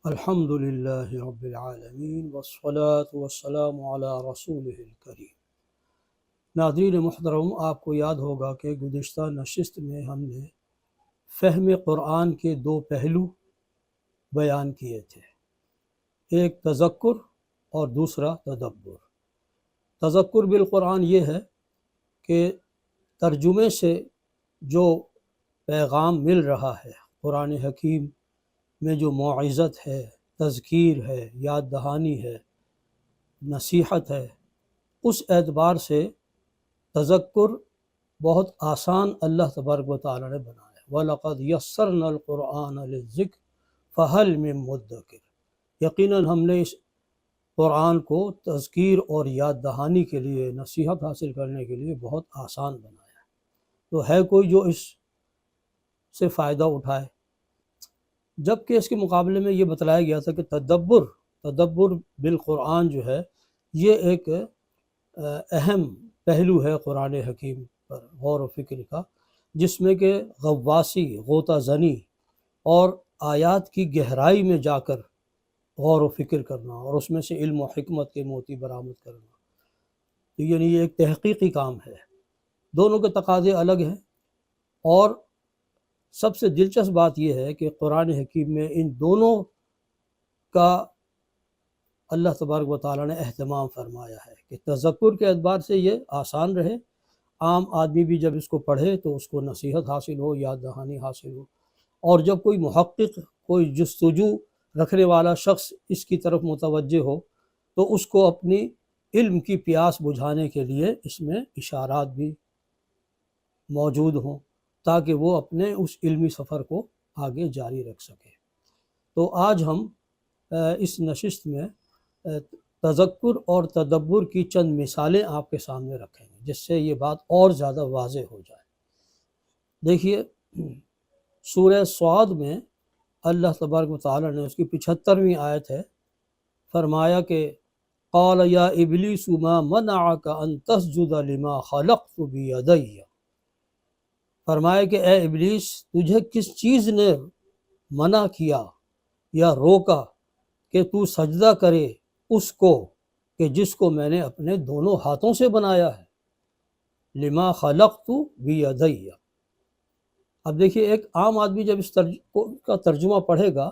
الحمد للہ رب العالمین والصلاة والسلام علی رسولہ الکریم۔ ناظرین محترم، آپ کو یاد ہوگا کہ گزشتہ نشست میں ہم نے فہم قرآن کے دو پہلو بیان کیے تھے، ایک تذکر اور دوسرا تدبر۔ تذکر بالقرآن یہ ہے کہ ترجمے سے جو پیغام مل رہا ہے، قرآن حکیم میں جو موعظت ہے، تذکیر ہے، یاد دہانی ہے، نصیحت ہے، اس اعتبار سے تذکر بہت آسان اللہ تبارک و تعالیٰ نے بنایا ہے۔ وَلَقَدْ يَسَّرْنَا الْقُرْآنَ لِلذِّكْرِ فَهَلْ مِن مُدَّكِرٍ، یقیناً ہم نے اس قرآن کو تذکیر اور یاد دہانی کے لیے، نصیحت حاصل کرنے کے لیے بہت آسان بنایا ہے۔ تو ہے کوئی جو اس سے فائدہ اٹھائے؟ جبکہ اس کے مقابلے میں یہ بتلایا گیا تھا کہ تدبر بالقرآن جو ہے یہ ایک اہم پہلو ہے قرآن حکیم پر غور و فکر کا، جس میں کہ غواصی، غوطہ زنی اور آیات کی گہرائی میں جا کر غور و فکر کرنا اور اس میں سے علم و حکمت کے موتی برآمد کرنا، تو یعنی یہ ایک تحقیقی کام ہے۔ دونوں کے تقاضے الگ ہیں، اور سب سے دلچسپ بات یہ ہے کہ قرآن حکیم میں ان دونوں کا اللہ تبارک و تعالیٰ نے اہتمام فرمایا ہے کہ تذکر کے اعتبار سے یہ آسان رہے، عام آدمی بھی جب اس کو پڑھے تو اس کو نصیحت حاصل ہو، یاد دہانی حاصل ہو، اور جب کوئی محقق، کوئی جستجو رکھنے والا شخص اس کی طرف متوجہ ہو تو اس کو اپنی علم کی پیاس بجھانے کے لیے اس میں اشارات بھی موجود ہوں تاکہ وہ اپنے اس علمی سفر کو آگے جاری رکھ سکے۔ تو آج ہم اس نشست میں تذکر اور تدبر کی چند مثالیں آپ کے سامنے رکھیں گے، جس سے یہ بات اور زیادہ واضح ہو جائے۔ دیکھیے، سورہ صاد میں اللہ تبارک و تعالیٰ نے اس کی 75ویں آیت ہے، فرمایا کہ قال یا ابلیس ما منعک ان تسجد لما خلقت بیدی، فرمایا کہ اے ابلیس، تجھے کس چیز نے منع کیا یا روکا کہ تو سجدہ کرے اس کو کہ جس کو میں نے اپنے دونوں ہاتھوں سے بنایا ہے، لما خلقت بیدی۔ اب دیکھیے، ایک عام آدمی جب اس کا ترجمہ پڑھے گا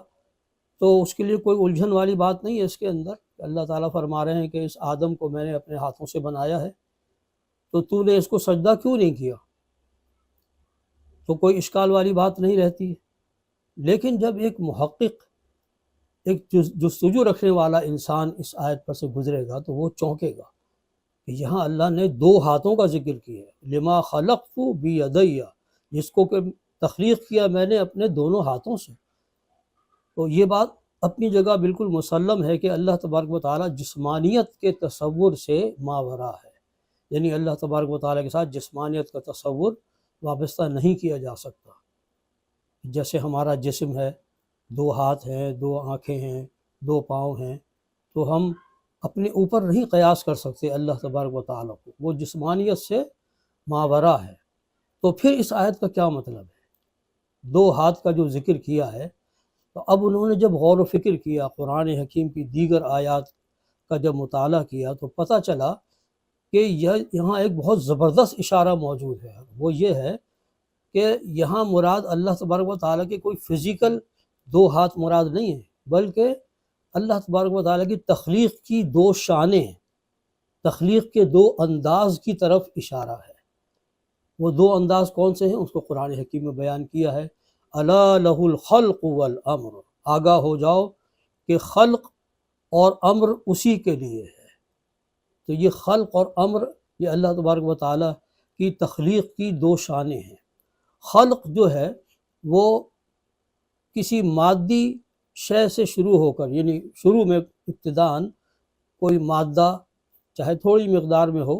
تو اس کے لیے کوئی الجھن والی بات نہیں ہے اس کے اندر۔ اللہ تعالیٰ فرما رہے ہیں کہ اس آدم کو میں نے اپنے ہاتھوں سے بنایا ہے، تو نے اس کو سجدہ کیوں نہیں کیا؟ تو کوئی اشکال والی بات نہیں رہتی ہے۔ لیکن جب ایک محقق، ایک جستجو رکھنے والا انسان اس آیت پر سے گزرے گا تو وہ چونکے گا کہ یہاں اللہ نے دو ہاتھوں کا ذکر کیا ہے، لما خلقت بیدی، جس کو کہ تخلیق کیا میں نے اپنے دونوں ہاتھوں سے۔ تو یہ بات اپنی جگہ بالکل مسلم ہے کہ اللہ تبارک و تعالیٰ جسمانیت کے تصور سے ماورا ہے، یعنی اللہ تبارک و تعالیٰ کے ساتھ جسمانیت کا تصور وابستہ نہیں کیا جا سکتا۔ جیسے ہمارا جسم ہے، دو ہاتھ ہیں، دو آنکھیں ہیں، دو پاؤں ہیں، تو ہم اپنے اوپر نہیں قیاس کر سکتے اللہ تبارک و تعالیٰ کو، وہ جسمانیت سے ماورا ہے۔ تو پھر اس آیت کا کیا مطلب ہے؟ دو ہاتھ کا جو ذکر کیا ہے، تو اب انہوں نے جب غور و فکر کیا، قرآن حکیم کی دیگر آیات کا جب مطالعہ کیا، تو پتہ چلا کہ یہاں ایک بہت زبردست اشارہ موجود ہے۔ وہ یہ ہے کہ یہاں مراد اللہ تبارک و تعالیٰ کے کوئی فزیکل دو ہاتھ مراد نہیں ہے، بلکہ اللہ تبارک و تعالیٰ کی تخلیق کی دو شانیں، تخلیق کے دو انداز کی طرف اشارہ ہے۔ وہ دو انداز کون سے ہیں اس کو قرآن حکیم میں بیان کیا ہے۔ الا لہ الخلق والامر، آگاہ ہو جاؤ کہ خلق اور امر اسی کے لیے ہے۔ تو یہ خلق اور امر، یہ اللہ تبارک و تعالیٰ کی تخلیق کی دو شانیں ہیں۔ خلق جو ہے وہ کسی مادی شے سے شروع ہو کر، یعنی شروع میں ابتداً کوئی مادہ چاہے تھوڑی مقدار میں ہو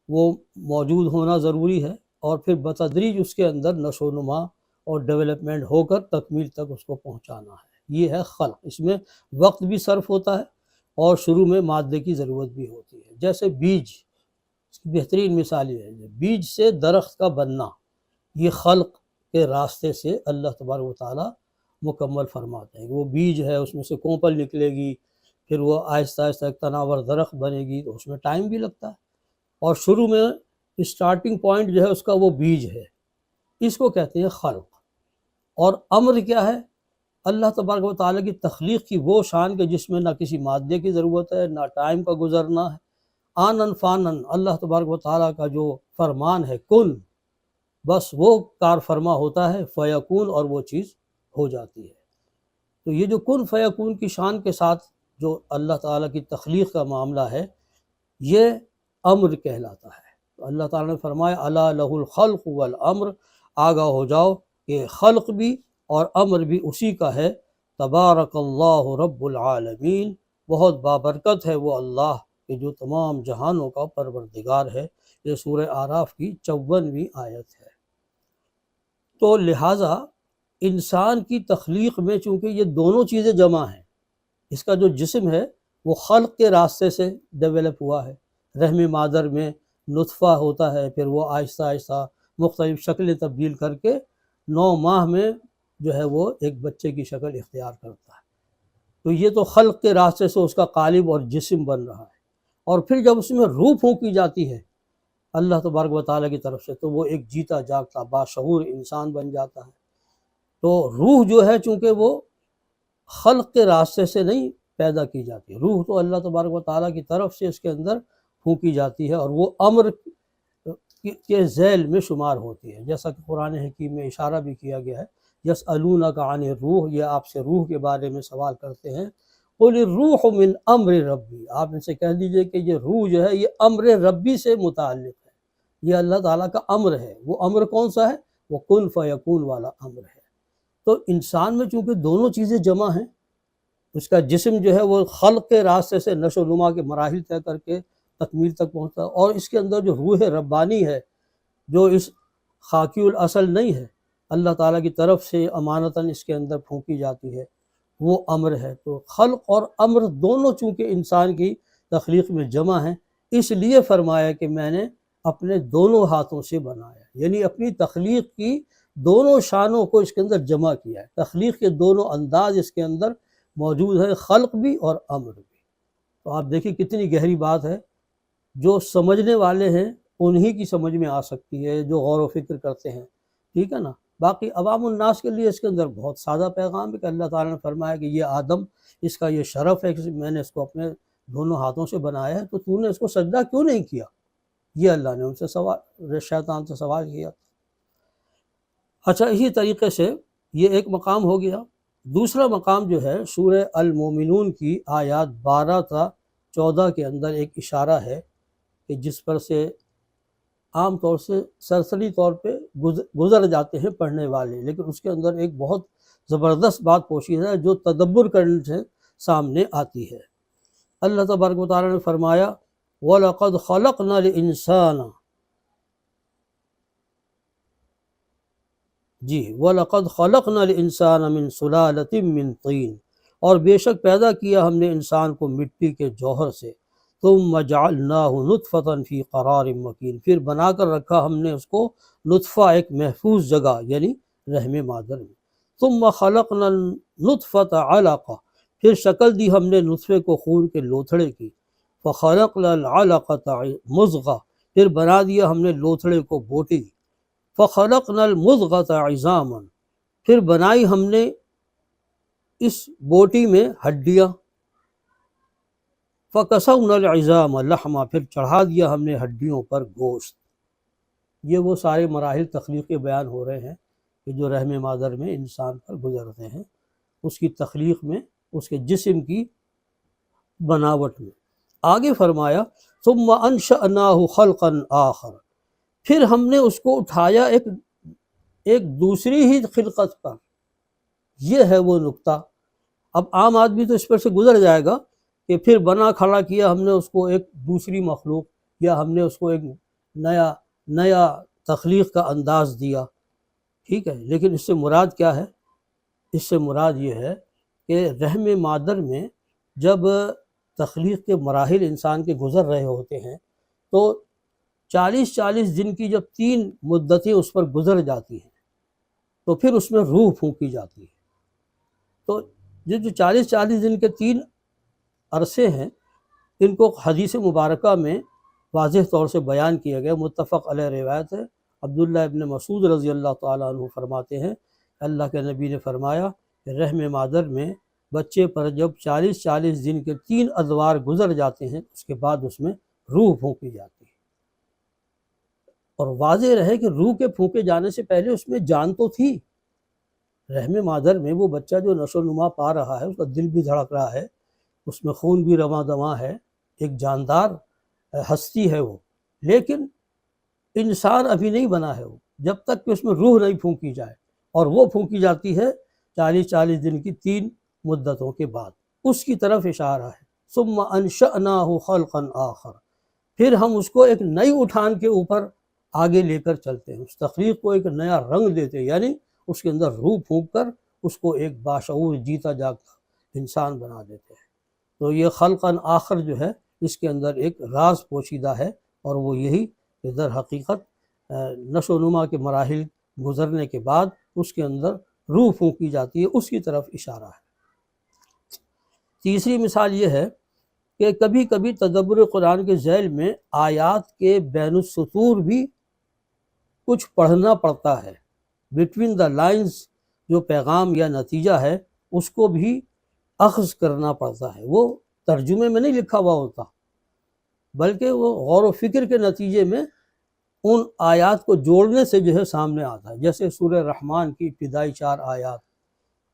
وہ موجود ہونا ضروری ہے، اور پھر بتدریج اس کے اندر نشو و نما اور ڈیولپمنٹ ہو کر تکمیل تک اس کو پہنچانا ہے۔ یہ ہے خلق۔ اس میں وقت بھی صرف ہوتا ہے اور شروع میں مادے کی ضرورت بھی ہوتی ہے۔ جیسے بیج، اس کی بہترین مثال یہ ہے، بیج سے درخت کا بننا، یہ خلق کے راستے سے اللہ تبارک و تعالیٰ مکمل فرماتے ہیں۔ وہ بیج ہے، اس میں سے کونپل نکلے گی، پھر وہ آہستہ آہستہ ایک تناور درخت بنے گی، تو اس میں ٹائم بھی لگتا ہے، اور شروع میں اسٹارٹنگ پوائنٹ جو ہے اس کا وہ بیج ہے، اس کو کہتے ہیں خلق۔ اور امر کیا ہے؟ اللہ تبارک و تعالیٰ کی تخلیق کی وہ شان کہ جس میں نہ کسی مادے کی ضرورت ہے، نہ ٹائم کا گزرنا ہے، آنن فانن، اللہ تبارک و تعالیٰ کا جو فرمان ہے کن، بس وہ کار فرما ہوتا ہے، فیکون، اور وہ چیز ہو جاتی ہے۔ تو یہ جو کن فیکون کی شان کے ساتھ جو اللہ تعالیٰ کی تخلیق کا معاملہ ہے، یہ امر کہلاتا ہے۔ تو اللہ تعالیٰ نے فرمایا الا لہ الخلق والامر، آگاہ ہو جاؤ کہ خلق بھی اور امر بھی اسی کا ہے۔ تبارک اللہ رب العالمین، بہت بابرکت ہے وہ اللہ کہ جو تمام جہانوں کا پروردگار ہے۔ یہ سورہ اعراف کی 54ویں آیت ہے۔ تو لہٰذا انسان کی تخلیق میں چونکہ یہ دونوں چیزیں جمع ہیں، اس کا جو جسم ہے وہ خلق کے راستے سے ڈیولپ ہوا ہے، رحم مادر میں نطفہ ہوتا ہے، پھر وہ آہستہ آہستہ مختلف شکلیں تبدیل کر کے 9 ماہ میں جو ہے وہ ایک بچے کی شکل اختیار کرتا ہے۔ تو یہ تو خلق کے راستے سے اس کا قالب اور جسم بن رہا ہے، اور پھر جب اس میں روح پھونکی جاتی ہے اللہ تبارک و تعالیٰ کی طرف سے، تو وہ ایک جیتا جاگتا باشعور انسان بن جاتا ہے۔ تو روح جو ہے چونکہ وہ خلق کے راستے سے نہیں پیدا کی جاتی، روح تو اللہ تبارک و تعالیٰ کی طرف سے اس کے اندر پھونکی جاتی ہے، اور وہ امر کے ذیل میں شمار ہوتی ہے، جیسا کہ قرآن حکیم میں اشارہ بھی کیا گیا ہے۔ یسألونک عن الروح، یہ آپ سے روح کے بارے میں سوال کرتے ہیں، قل الروح من امر ربی، آپ ان سے کہہ دیجئے کہ یہ روح جو ہے یہ امر ربی سے متعلق ہے، یہ اللہ تعالیٰ کا امر ہے۔ وہ امر کون سا ہے؟ وہ کن فیکون والا امر ہے۔ تو انسان میں چونکہ دونوں چیزیں جمع ہیں، اس کا جسم جو ہے وہ خلق کے راستے سے نشو و نما کے مراحل طے کر کے تکمیل تک پہنچتا ہے، اور اس کے اندر جو روح ربانی ہے جو اس خاکی الاصل نہیں ہے، اللہ تعالیٰ کی طرف سے امانتاً اس کے اندر پھونکی جاتی ہے، وہ امر ہے۔ تو خلق اور امر دونوں چونکہ انسان کی تخلیق میں جمع ہیں، اس لیے فرمایا کہ میں نے اپنے دونوں ہاتھوں سے بنایا، یعنی اپنی تخلیق کی دونوں شانوں کو اس کے اندر جمع کیا ہے۔ تخلیق کے دونوں انداز اس کے اندر موجود ہیں، خلق بھی اور امر بھی۔ تو آپ دیکھیں کتنی گہری بات ہے، جو سمجھنے والے ہیں انہی کی سمجھ میں آ سکتی ہے، جو غور و فکر کرتے ہیں، ٹھیک ہے نا۔ باقی عوام الناس کے لیے اس کے اندر بہت سادہ پیغام ہے کہ اللہ تعالیٰ نے فرمایا کہ یہ آدم، اس کا یہ شرف ہے کہ میں نے اس کو اپنے دونوں ہاتھوں سے بنایا ہے، تو تو نے اس کو سجدہ کیوں نہیں کیا؟ یہ اللہ نے ان سے سوال، شیطان سے سوال کیا۔ اچھا، اسی طریقے سے یہ ایک مقام ہو گیا۔ دوسرا مقام جو ہے سورہ المومنون کی آیات 12 تا 14 کے اندر ایک اشارہ ہے کہ جس پر سے عام طور سے سرسری طور پہ گزر جاتے ہیں پڑھنے والے، لیکن اس کے اندر ایک بہت زبردست بات پوشیدہ ہے جو تدبر کرنے سے سامنے آتی ہے۔ اللہ تبارک و تعالیٰ نے فرمایا وَلَقَدْ خَلَقْنَا الْإِنسَانَ، جی وَلَقَدْ خَلَقْنَا الْإِنسَانَ مِنْ سُلَالَةٍ مِّن طِينٍ، اور بے شک پیدا کیا ہم نے انسان کو مٹی کے جوہر سے، ثُمَّ جَعَلْنَاهُ نُطْفَةً فِي قَرَارٍ مَّكِينٍ، پھر بنا کر رکھا ہم نے اس کو نطفہ ایک محفوظ جگہ یعنی رحم مادر میں، ثُمَّ خَلَقْنَا النُّطْفَةَ عَلَقَةً، پھر شکل دی ہم نے نطفے کو خون کے لوتھڑے کی، فَخَلَقْنَا الْعَلَقَةَ مُضْغَةً، پھر بنا دیا ہم نے لوتھڑے کو بوٹی، فَخَلَقْنَا الْمُضْغَةَ عِظَامًا، پھر بنائی ہم نے اس بوٹی میں ہڈیاں، فَكَسَوْنَا الْعِظَامَ لَحْمًا، پھر چڑھا دیا ہم نے ہڈیوں پر گوشت۔ یہ وہ سارے مراحل تخلیقی بیان ہو رہے ہیں کہ جو رحم مادر میں انسان پر گزرتے ہیں، اس کی تخلیق میں، اس کے جسم کی بناوٹ میں۔ آگے فرمایا ثُمَّ أَنشَأْنَاهُ خَلْقًا آخَرَ، پھر ہم نے اس کو اٹھایا ایک دوسری ہی خلقت پر۔ یہ ہے وہ نقطہ۔ اب عام آدمی تو اس پر سے گزر جائے گا کہ پھر بنا کھڑا کیا ہم نے اس کو ایک دوسری مخلوق، یا ہم نے اس کو ایک نیا تخلیق کا انداز دیا، ٹھیک ہے، لیکن اس سے مراد کیا ہے؟ اس سے مراد یہ ہے کہ رحم مادر میں جب تخلیق کے مراحل انسان کے گزر رہے ہوتے ہیں تو 40 دن کی جب 3 مدتیں اس پر گزر جاتی ہیں تو پھر اس میں روح پھونکی جاتی ہے۔ تو یہ جو 40 دن کے 3 عرصے ہیں، ان کو حدیث مبارکہ میں واضح طور سے بیان کیا گیا، متفق علیہ روایت ہے۔ عبداللہ ابن مسعود رضی اللہ تعالیٰ عنہ فرماتے ہیں، اللہ کے نبی نے فرمایا کہ رحم مادر میں بچے پر جب 40 دن کے 3 ادوار گزر جاتے ہیں، اس کے بعد اس میں روح پھونکی جاتی ہے۔ اور واضح رہے کہ روح کے پھونکے جانے سے پہلے اس میں جان تو تھی، رحم مادر میں وہ بچہ جو نشو و نما پا رہا ہے، اس کا دل بھی دھڑک رہا ہے، اس میں خون بھی رواں دواں ہے، ایک جاندار ہستی ہے وہ، لیکن انسان ابھی نہیں بنا ہے وہ، جب تک کہ اس میں روح نہیں پھونکی جائے، اور وہ پھونکی جاتی ہے 40 دن کی 3 مدتوں کے بعد۔ اس کی طرف اشارہ ہے، ثم انشأناہ خلقا آخر، پھر ہم اس کو ایک نئی اٹھان کے اوپر آگے لے کر چلتے ہیں، اس تخلیق کو ایک نیا رنگ دیتے ہیں، یعنی اس کے اندر روح پھونک کر اس کو ایک باشعور جیتا جاگتا انسان بنا دیتے ہیں۔ تو یہ خلقا آخر جو ہے، اس کے اندر ایک راز پوشیدہ ہے، اور وہ یہی کہ در حقیقت نشو و نما کے مراحل گزرنے کے بعد اس کے اندر روح پھونکی جاتی ہے، اس کی طرف اشارہ ہے۔ تیسری مثال یہ ہے کہ کبھی کبھی تدبر قرآن کے ذیل میں آیات کے بین السطور بھی کچھ پڑھنا پڑتا ہے، بٹوین دا لائنز جو پیغام یا نتیجہ ہے اس کو بھی اخذ کرنا پڑتا ہے، وہ ترجمے میں نہیں لکھا ہوا ہوتا، بلکہ وہ غور و فکر کے نتیجے میں ان آیات کو جوڑنے سے جو ہے سامنے آتا ہے۔ جیسے سورہ رحمان کی ابتدائی 4 آیات،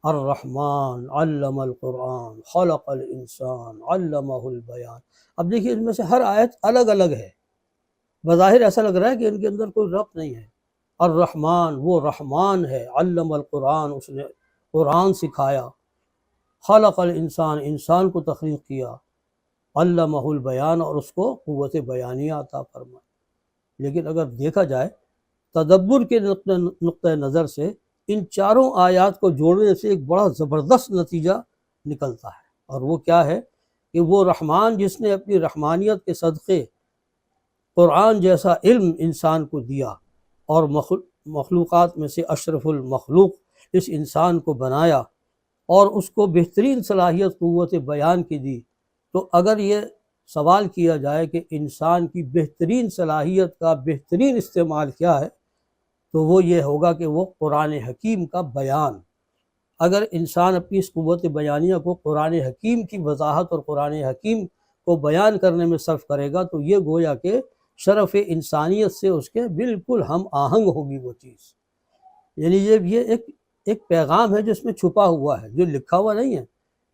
الرحمن علم القرآن خلق الانسان علمہ البیان۔ اب دیکھیے ان میں سے ہر آیت الگ الگ ہے، بظاہر ایسا لگ رہا ہے کہ ان کے اندر کوئی ربط نہیں ہے۔ الرحمن وہ رحمان ہے، علم القرآن اس نے قرآن سکھایا، خلق الانسان انسان کو تخلیق کیا، علمہ البیان اور اس کو قوت بیانیہ عطا فرمائی۔ لیکن اگر دیکھا جائے تدبر کے نقطہ نظر سے ان 4 آیات کو جوڑنے سے ایک بڑا زبردست نتیجہ نکلتا ہے، اور وہ کیا ہے کہ وہ رحمان جس نے اپنی رحمانیت کے صدقے قرآن جیسا علم انسان کو دیا، اور مخلوقات میں سے اشرف المخلوق اس انسان کو بنایا، اور اس کو بہترین صلاحیت قوت بیان کی دی، تو اگر یہ سوال کیا جائے کہ انسان کی بہترین صلاحیت کا بہترین استعمال کیا ہے، تو وہ یہ ہوگا کہ وہ قرآن حکیم کا بیان۔ اگر انسان اپنی اس قوت بیانیہ کو قرآن حکیم کی وضاحت اور قرآن حکیم کو بیان کرنے میں صرف کرے گا، تو یہ گویا کہ شرف انسانیت سے اس کے بالکل ہم آہنگ ہوگی وہ چیز۔ یعنی یہ ایک پیغام ہے جو اس میں چھپا ہوا ہے، جو لکھا ہوا نہیں ہے،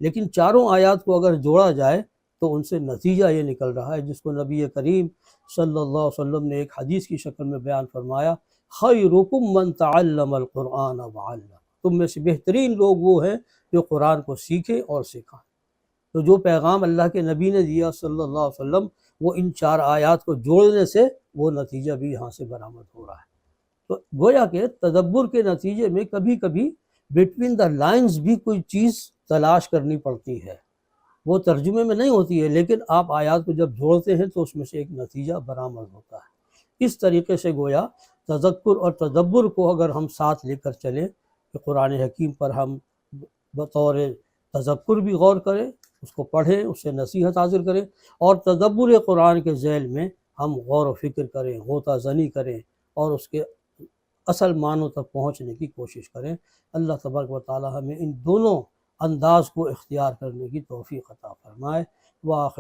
لیکن 4 آیات کو اگر جوڑا جائے تو ان سے نتیجہ یہ نکل رہا ہے، جس کو نبی کریم صلی اللہ علیہ وسلم نے ایک حدیث کی شکل میں بیان فرمایا، خیرکم من تعلم القرآن وعلم، تم میں سے بہترین لوگ وہ ہیں جو قرآن کو سیکھیں اور سکھائیں۔ تو جو پیغام اللہ کے نبی نے دیا صلی اللہ علیہ وسلم، وہ ان 4 آیات کو جوڑنے سے وہ نتیجہ بھی یہاں سے برآمد ہو رہا ہے۔ تو گویا کہ تدبر کے نتیجے میں کبھی کبھی بٹوین دا لائنز بھی کوئی چیز تلاش کرنی پڑتی ہے، وہ ترجمے میں نہیں ہوتی ہے، لیکن آپ آیات کو جب جوڑتے ہیں تو اس میں سے ایک نتیجہ برآمد ہوتا ہے۔ اس طریقے سے گویا تذکر اور تدبر کو اگر ہم ساتھ لے کر چلیں کہ قرآن حکیم پر ہم بطور تذکر بھی غور کریں، اس کو پڑھیں، اس سے نصیحت حاصل کریں، اور تدبر قرآن کے ذیل میں ہم غور و فکر کریں، غوطہ زنی کریں، اور اس کے اصل معنوں تک پہنچنے کی کوشش کریں۔ اللہ تبارک و تعالی ہمیں ان دونوں انداز کو اختیار کرنے کی توفیق عطا فرمائے۔ وآخر